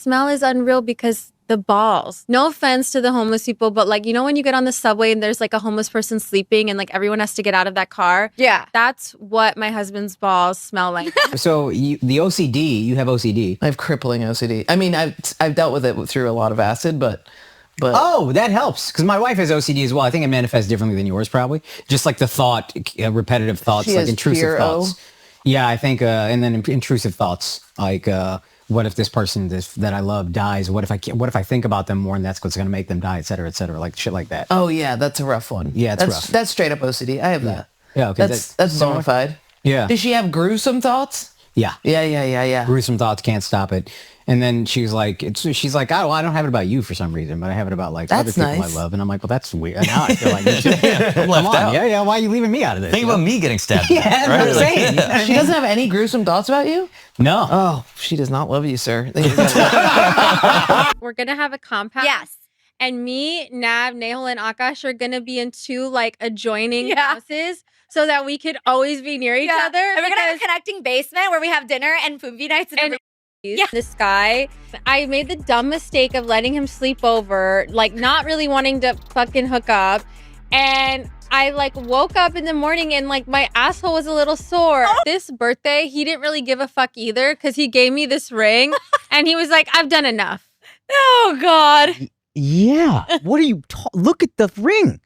Smell is unreal because the balls. No offense to the homeless people, but like, you know, when you get on the subway and there's like a homeless person sleeping and like everyone has to get out of that car? Yeah. That's what my husband's balls smell like. So the OCD, you have OCD. I have crippling OCD. I mean, I've dealt with it through a lot of acid, but oh, that helps because my wife has OCD as well. I think it manifests differently than yours, probably. Just like the thought, repetitive thoughts, She like has intrusive PRO. thoughts. Yeah, I think, and then intrusive thoughts like, what if this person that I love dies? What if I think about them more and that's what's going to make them die, et cetera, like shit like that. Oh yeah, that's a rough one. Yeah, it's rough. That's straight up OCD. I have that. Yeah, okay. That's bona fide. Yeah. Does she have gruesome thoughts? Yeah. Yeah. Gruesome thoughts, can't stop it. And then she's like, oh, I don't have it about you for some reason, but I have it about like other people nice. I love. And I'm like, well, that's weird. And now I feel like, come left on, out. yeah. Why are you leaving me out of this? Think about me getting stabbed. Yeah, that's what I'm saying. She doesn't have any gruesome thoughts about you? No. Oh, she does not love you, sir. We're going to have a compound. Yes. And me, Nav, Nehal, and Akaash are going to be in two like adjoining houses so that we could always be near each other. And we're going to have a connecting basement where we have dinner and movie nights and This guy, I made the dumb mistake of letting him sleep over, like not really wanting to fucking hook up. And I like woke up in the morning and like my asshole was a little sore. This birthday, he didn't really give a fuck either because he gave me this ring and he was like, I've done enough. Oh, God. Yeah. What are you look at the ring.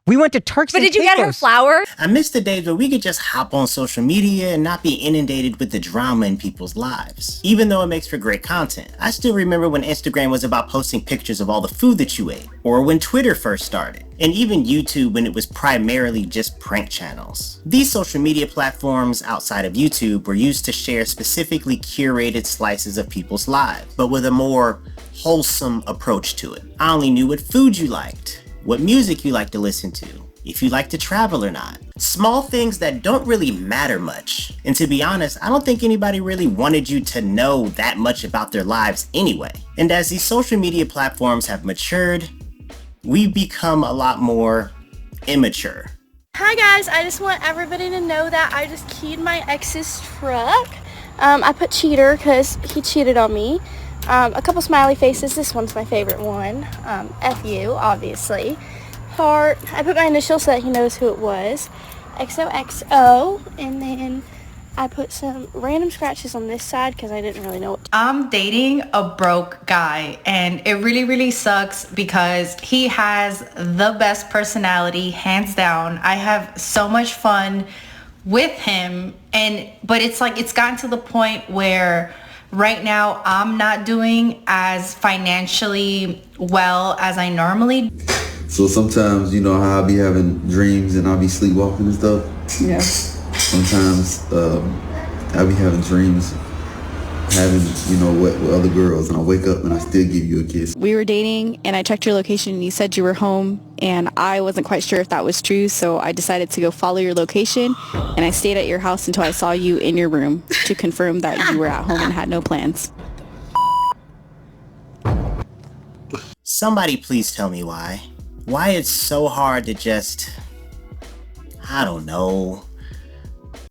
We went to Turks But and did you get her Caicos. flowers? I miss the days where we could just hop on social media and not be inundated with the drama in people's lives. Even though it makes for great content. I still remember when Instagram was about posting pictures of all the food that you ate, or when Twitter first started, and even YouTube when it was primarily just prank channels. These social media platforms outside of YouTube were used to share specifically curated slices of people's lives, but with a more wholesome approach to it. I only knew what food you liked, what music you like to listen to, if you like to travel or not. Small things that don't really matter much. And to be honest, I don't think anybody really wanted you to know that much about their lives anyway. And as these social media platforms have matured, we've become a lot more immature. Hi guys, I just want everybody to know that I just keyed my ex's truck. I put cheater because he cheated on me. A couple smiley faces. This one's my favorite one. F you, obviously. Heart. I put my initials so that he knows who it was. XOXO. And then I put some random scratches on this side because I didn't really know what to. I'm dating a broke guy and it really sucks because he has the best personality, hands down. I have so much fun with him, but it's like it's gotten to the point where right now I'm not doing as financially well as I normally. So sometimes, you know how I be having dreams and I'll be sleepwalking and stuff? Yeah. Sometimes I be having dreams having, you know, with other girls, and I wake up and I still give you a kiss. We were dating and I checked your location and you said you were home and I wasn't quite sure if that was true, so I decided to go follow your location and I stayed at your house until I saw you in your room to confirm that you were at home and had no plans. Somebody please tell me why. Why it's so hard to just, I don't know,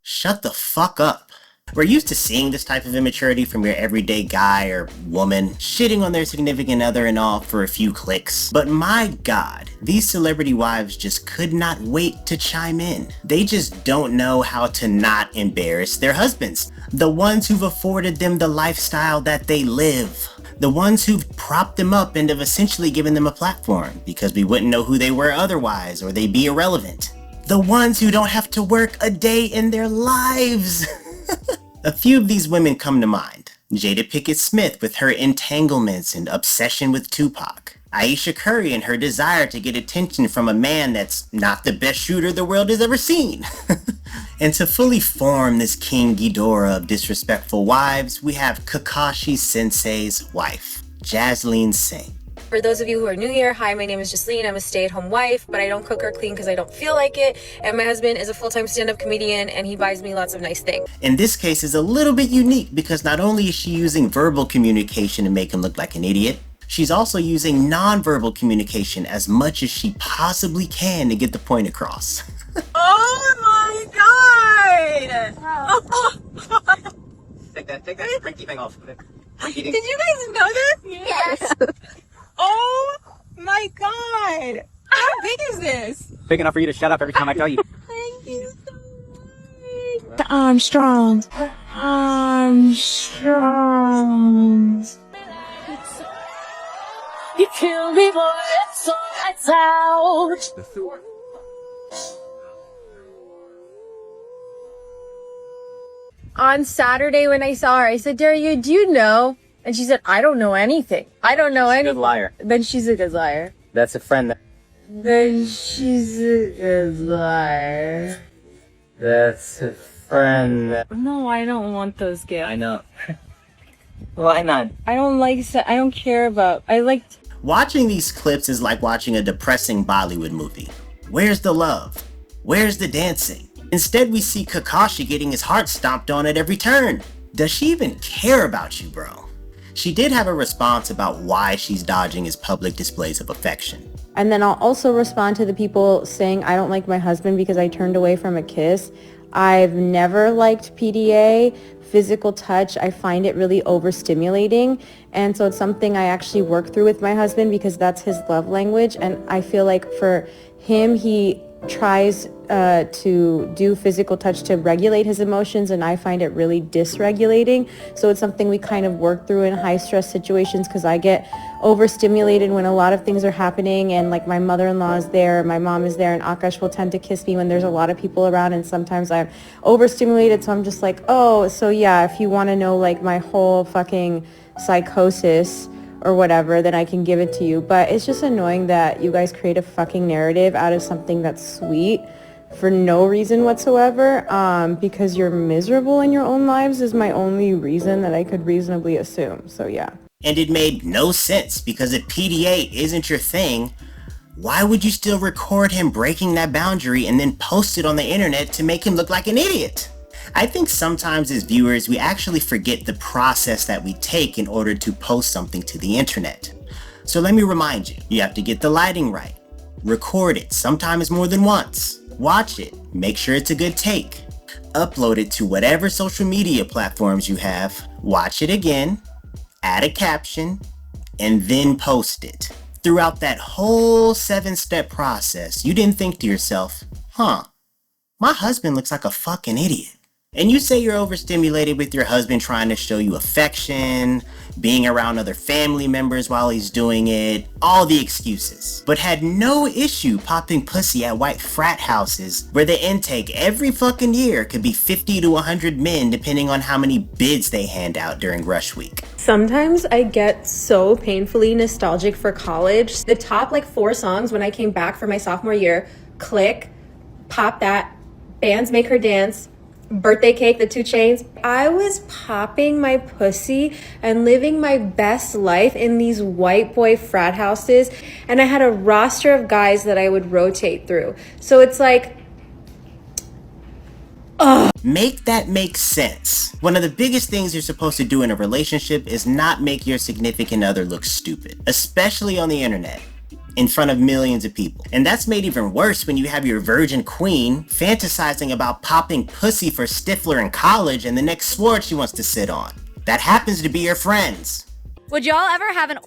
shut the fuck up. We're used to seeing this type of immaturity from your everyday guy or woman, shitting on their significant other and all for a few clicks. But my god, these celebrity wives just could not wait to chime in. They just don't know how to not embarrass their husbands. The ones who've afforded them the lifestyle that they live. The ones who've propped them up and have essentially given them a platform because we wouldn't know who they were otherwise or they'd be irrelevant. The ones who don't have to work a day in their lives. A few of these women come to mind. Jada Pinkett Smith with her entanglements and obsession with Tupac. Aisha Curry and her desire to get attention from a man that's not the best shooter the world has ever seen. And to fully form this King Ghidorah of disrespectful wives, we have Kakashi Sensei's wife, Jasleen Singh. For those of you who are new here, hi, my name is Jasleen. I'm a stay-at-home wife, but I don't cook or clean because I don't feel like it. And my husband is a full-time stand-up comedian and he buys me lots of nice things. In this case is a little bit unique because not only is she using verbal communication to make him look like an idiot, she's also using non-verbal communication as much as she possibly can to get the point across. Oh my god! Take that freaky thing off of it. Did you guys know this? Yes. Oh my god. How big is this? Big enough for you to shut up every time I tell you. Thank you so much. Armstrong. Armstrong. You kill me, boy. So lights out. On Saturday when I saw her, I said, Daria, do you know? And she said, I don't know anything. I don't know anything. Good liar. Then she's a good liar. That's a friend. Then she's a good liar. That's a friend. No, I don't want those gifts. I know. Why not? I don't care about, Watching these clips is like watching a depressing Bollywood movie. Where's the love? Where's the dancing? Instead, we see Kakashi getting his heart stomped on at every turn. Does she even care about you, bro? She did have a response about why she's dodging his public displays of affection. And then I'll also respond to the people saying I don't like my husband because I turned away from a kiss. I've never liked PDA. Physical touch, I find it really overstimulating. And so it's something I actually work through with my husband because that's his love language. And I feel like for him, he tries to do physical touch to regulate his emotions, and I find it really dysregulating. So it's something we kind of work through in high stress situations because I get overstimulated when a lot of things are happening, and like my mother-in-law is there, my mom is there, and Akaash will tend to kiss me when there's a lot of people around, and sometimes I'm overstimulated, so I'm just like, oh, so yeah, if you want to know like my whole fucking psychosis or whatever, then I can give it to you. But it's just annoying that you guys create a fucking narrative out of something that's sweet for no reason whatsoever, because you're miserable in your own lives is my only reason that I could reasonably assume. So yeah. And it made no sense because if PDA isn't your thing, why would you still record him breaking that boundary and then post it on the internet to make him look like an idiot? I think sometimes as viewers, we actually forget the process that we take in order to post something to the internet. So let me remind you, you have to get the lighting right, record it, sometimes more than once, watch it, make sure it's a good take, upload it to whatever social media platforms you have, watch it again, add a caption, and then post it. Throughout that whole 7-step process, you didn't think to yourself, my husband looks like a fucking idiot. And you say you're overstimulated with your husband trying to show you affection, being around other family members while he's doing it, all the excuses. But had no issue popping pussy at white frat houses where the intake every fucking year could be 50 to 100 men depending on how many bids they hand out during rush week. Sometimes I get so painfully nostalgic for college. The top 4 songs when I came back for my sophomore year, Click, Pop That, Bands Make Her Dance, Birthday Cake, the 2 Chainz. I was popping my pussy and living my best life in these white boy frat houses, and I had a roster of guys that I would rotate through. So it's like, ugh. Make that make sense. One of the biggest things you're supposed to do in a relationship is not make your significant other look stupid, especially on the internet, in front of millions of people. And that's made even worse when you have your virgin queen fantasizing about popping pussy for Stifler in college and the next sword she wants to sit on. That happens to be your friends. Would y'all ever have an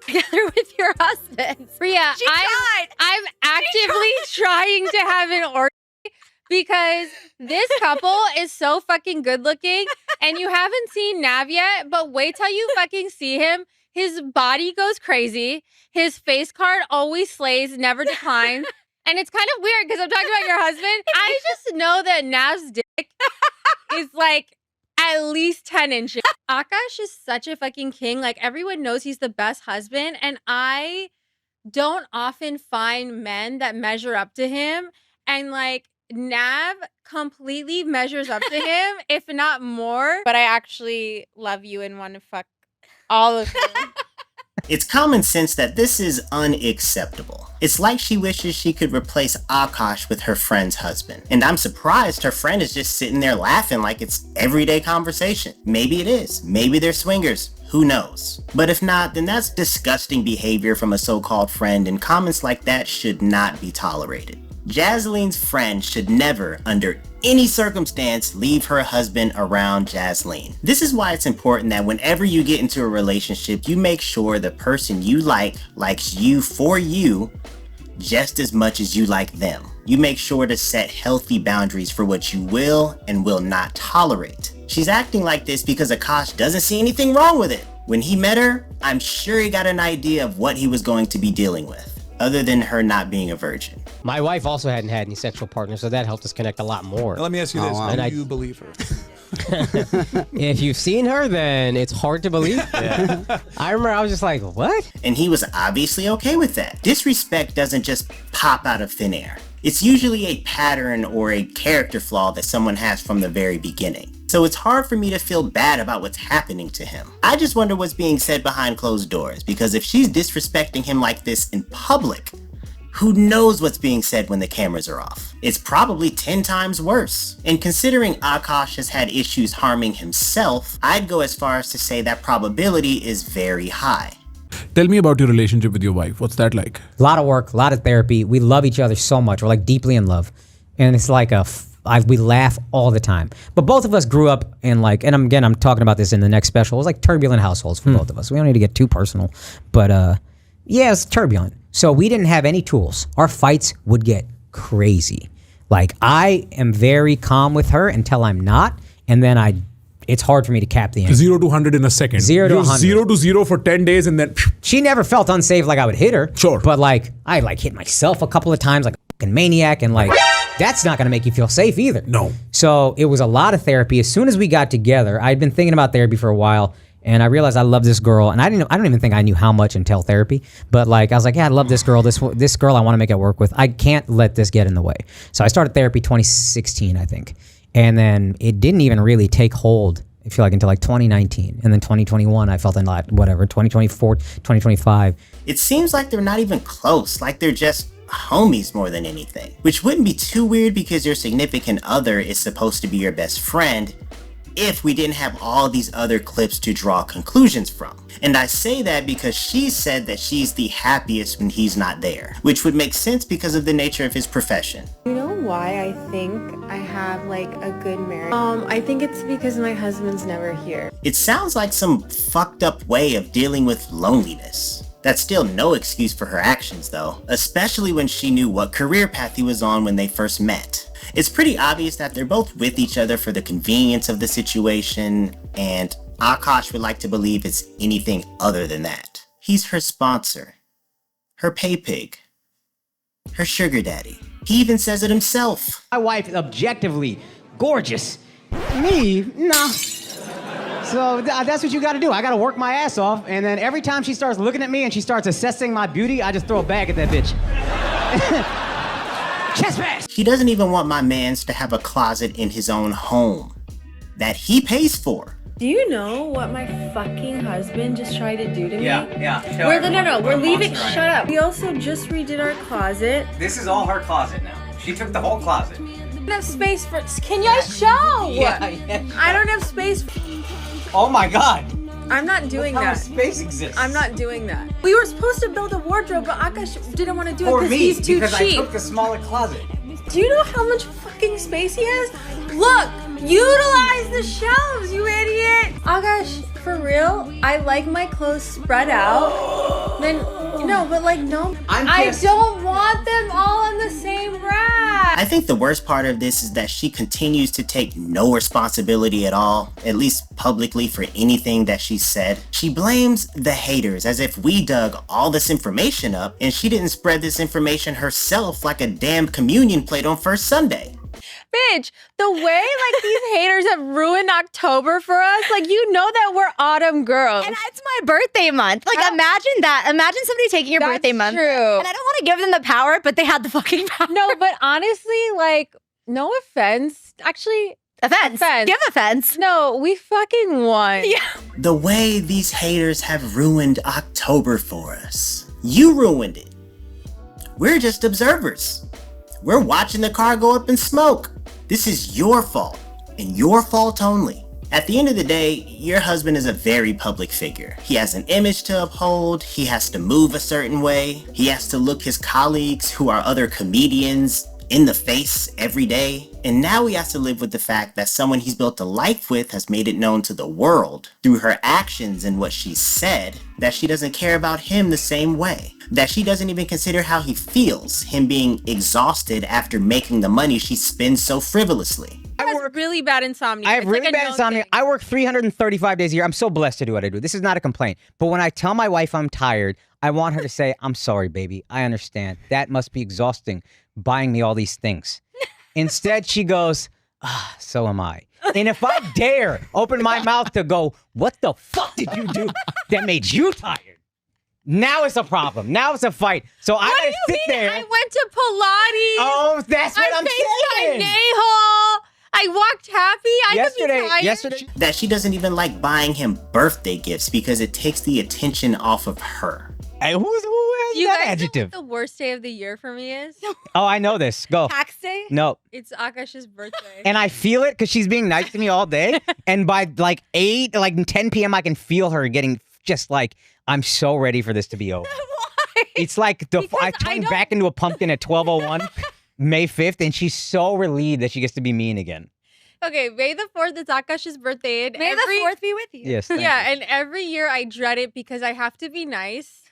together with your husband? Priya, I'm actively trying to have an orgy because this couple is so fucking good looking, and you haven't seen Nav yet, but wait till you fucking see him. His body goes crazy. His face card always slays, never declines. And it's kind of weird because I'm talking about your husband. I just know that Nav's dick is at least 10 inches. Akaash is such a fucking king. Everyone knows he's the best husband. And I don't often find men that measure up to him. And Nav completely measures up to him, if not more. But I actually love you and want to fuck all of you. It's common sense that this is unacceptable. It's like she wishes she could replace Akaash with her friend's husband. And I'm surprised her friend is just sitting there laughing like it's everyday conversation. Maybe it is. Maybe they're swingers. Who knows? But if not, then that's disgusting behavior from a so-called friend, and comments like that should not be tolerated. Jasleen's friend should never, under any circumstance, leave her husband around Jasleen. This is why it's important that whenever you get into a relationship, you make sure the person you like likes you for you just as much as you like them. You make sure to set healthy boundaries for what you will and will not tolerate. She's acting like this because Akaash doesn't see anything wrong with it. When he met her, I'm sure he got an idea of what he was going to be dealing with, other than her not being a virgin. My wife also hadn't had any sexual partners, so that helped us connect a lot more. Now, let me ask you this. Do you believe her? If you've seen her, then it's hard to believe. Yeah. I remember I was just like, what? And he was obviously okay with that. Disrespect doesn't just pop out of thin air. It's usually a pattern or a character flaw that someone has from the very beginning. So it's hard for me to feel bad about what's happening to him. I just wonder what's being said behind closed doors, because if she's disrespecting him like this in public, who knows what's being said when the cameras are off? It's probably 10 times worse. And considering Akaash has had issues harming himself, I'd go as far as to say that probability is very high. Tell me about your relationship with your wife. What's that like? A lot of work, a lot of therapy. We love each other so much. We're like deeply in love. And it's like we laugh all the time. But both of us grew up in like, and I'm talking about this in the next special. It was like turbulent households for both of us. We don't need to get too personal. But yeah, it's turbulent. So we didn't have any tools. Our fights would get crazy. Like I am very calm with her until I'm not. And then it's hard for me to cap the energy. 0 to 100 in a second. 0 to 100. 0 to 0 for 10 days and then... She never felt unsafe like I would hit her. Sure. But like, I like hit myself a couple of times like a fucking maniac, and like, that's not gonna make you feel safe either. No. So it was a lot of therapy. As soon as we got together, I'd been thinking about therapy for a while, and I realized I love this girl, and I don't even think I knew how much until therapy, but like, I was like, yeah, I love this girl. This girl I wanna make it work with. I can't let this get in the way. So I started therapy 2016, I think. And then it didn't even really take hold, I feel like, until like 2019. And then 2021, I felt a lot, whatever, 2024, 2025. It seems like they're not even close, like they're just homies more than anything. Which wouldn't be too weird because your significant other is supposed to be your best friend if we didn't have all these other clips to draw conclusions from. And I say that because she said that she's the happiest when he's not there, which would make sense because of the nature of his profession. You know why I think I have like a good marriage? I think it's because my husband's never here. It sounds like some fucked up way of dealing with loneliness. That's still no excuse for her actions though, especially when she knew what career path he was on when they first met. It's pretty obvious that they're both with each other for the convenience of the situation, and Akaash would like to believe it's anything other than that. He's her sponsor, her pay pig, her sugar daddy. He even says it himself. My wife is objectively gorgeous. Me? No. So that's what you gotta do. I gotta work my ass off, and then every time she starts looking at me and she starts assessing my beauty, I just throw a bag at that bitch. Chest pass! She doesn't even want my mans to have a closet in his own home that he pays for. Do you know what my fucking husband just tried to do to me? Yeah. We're leaving. Shut up. We also just redid our closet. This is all her closet now. She took the whole closet. I don't have space for. Can you guys show? Yeah. I don't have space. Oh my god. I'm not doing Look how that. much space exists. I'm not doing that. We were supposed to build a wardrobe, but Akaash didn't want to do it For because me, he's too because cheap. I took the smaller closet. Do you know how much fucking space he has? Look, utilize the shelves, you idiot. Akaash, for real, I like my clothes spread out. Then, no, but like, no. I don't want them all on the same rack. I think the worst part of this is that she continues to take no responsibility at all, at least publicly, for anything that she said. She blames the haters as if we dug all this information up and she didn't spread this information herself like a damn communion plate on first Sunday. Bitch, the way like these haters have ruined October for us, like, you know that we're autumn girls. And it's my birthday month. Like, imagine that. Imagine somebody taking your birthday month. True. And I don't want to give them the power, but they had the fucking power. No, but honestly, like, no offense. Actually, offense. Give offense. No, we fucking won. Yeah. The way these haters have ruined October for us. You ruined it. We're just observers. We're watching the car go up in smoke. This is your fault, and your fault only. At the end of the day, your husband is a very public figure. He has an image to uphold, he has to move a certain way, he has to look his colleagues, who are other comedians, in the face every day. And now he has to live with the fact that someone he's built a life with has made it known to the world through her actions and what she said that she doesn't care about him the same way. That she doesn't even consider how he feels, him being exhausted after making the money she spends so frivolously. I have really bad insomnia. I have It's really like a bad known insomnia. thing. I work 335 days a year. I'm so blessed to do what I do. This is not a complaint. But when I tell my wife I'm tired, I want her to say, I'm sorry, baby. I understand. That must be exhausting, buying me all these things. Instead, she goes, so am I. And if I dare open my mouth to go, what the fuck did you do that made you tired? Now it's a problem. Now it's a fight. So I gotta sit there. I went to Pilates. Oh, that's what I'm saying. I faced my nail. I walked happy. I could be tired. Yesterday. That she doesn't even like buying him birthday gifts because it takes the attention off of her. Hey, who has You that guys adjective? know what the worst day of the year for me is? Oh, I know this. Go. Tax day? No. It's Akaash's birthday. And I feel it because she's being nice to me all day. And by like 10 p.m., I can feel her getting just like, I'm so ready for this to be over. Why? It's like I turned back into a pumpkin at 12:01, May 5th, and she's so relieved that she gets to be mean again. Okay, May the 4th is Akaash's birthday. And May the 4th be with you. Yes. thank Yeah, you. and every year I dread it because I have to be nice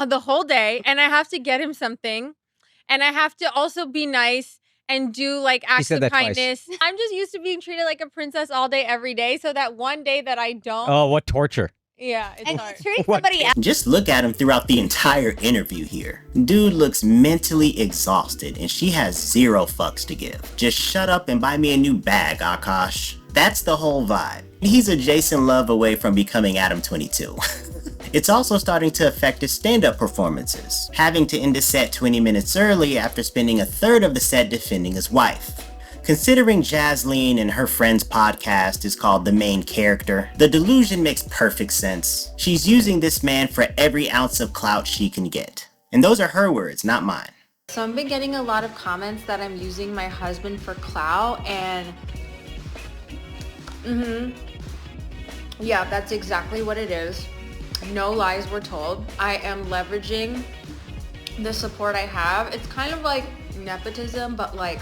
the whole day, and I have to get him something, and I have to also be nice and do like acts said of that twice. kindness. I'm just used to being treated like a princess all day, every day. So that one day that I don't, Oh, what torture. yeah, it's And hard. treating somebody else. Just look at him throughout the entire interview here. Dude looks mentally exhausted and she has zero fucks to give. Just shut up and buy me a new bag, Akaash. That's the whole vibe. He's a Jason Love away from becoming Adam 22. It's also starting to affect his stand-up performances, having to end a set 20 minutes early after spending a third of the set defending his wife. Considering Jasleen and her friend's podcast is called The Main Character, the delusion makes perfect sense. She's using this man for every ounce of clout she can get. And those are her words, not mine. So I've been getting a lot of comments that I'm using my husband for clout, and yeah, that's exactly what it is. No lies were told. I am leveraging the support I have. It's kind of like nepotism, but like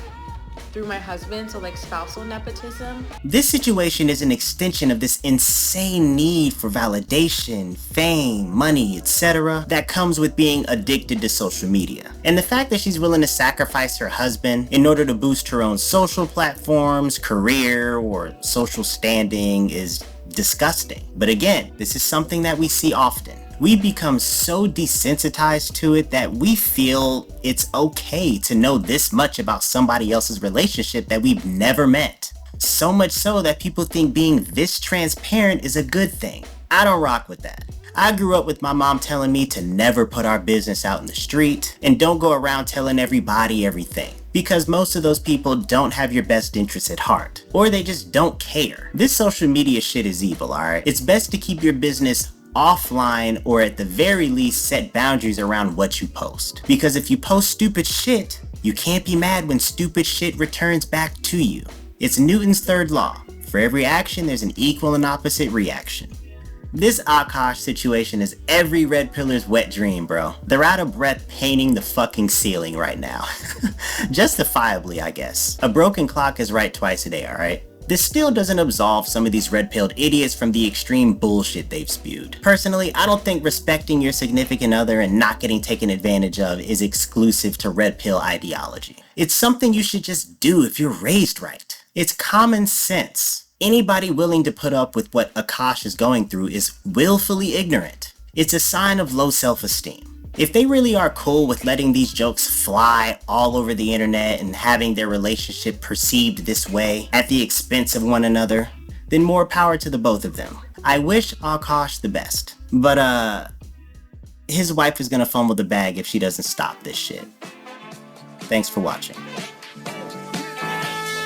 through my husband, so like spousal nepotism. This situation is an extension of this insane need for validation, fame, money, etc. that comes with being addicted to social media. And the fact that she's willing to sacrifice her husband in order to boost her own social platforms, career, or social standing is disgusting. But again, this is something that we see often. We become so desensitized to it that we feel it's okay to know this much about somebody else's relationship that we've never met. So much so that people think being this transparent is a good thing. I don't rock with that. I grew up with my mom telling me to never put our business out in the street and don't go around telling everybody everything. Because most of those people don't have your best interests at heart. Or they just don't care. This social media shit is evil, alright? It's best to keep your business offline or at the very least set boundaries around what you post. Because if you post stupid shit, you can't be mad when stupid shit returns back to you. It's Newton's third law. For every action, there's an equal and opposite reaction. This Akaash situation is every red pillar's wet dream, bro. They're out of breath painting the fucking ceiling right now. Justifiably, I guess. A broken clock is right twice a day, alright? This still doesn't absolve some of these red-pilled idiots from the extreme bullshit they've spewed. Personally, I don't think respecting your significant other and not getting taken advantage of is exclusive to red pill ideology. It's something you should just do if you're raised right. It's common sense. Anybody willing to put up with what Akaash is going through is willfully ignorant. It's a sign of low self-esteem. If they really are cool with letting these jokes fly all over the internet and having their relationship perceived this way at the expense of one another, then more power to the both of them. I wish Akaash the best, but his wife is gonna fumble the bag if she doesn't stop this shit. Thanks for watching.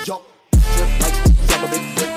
Yo, like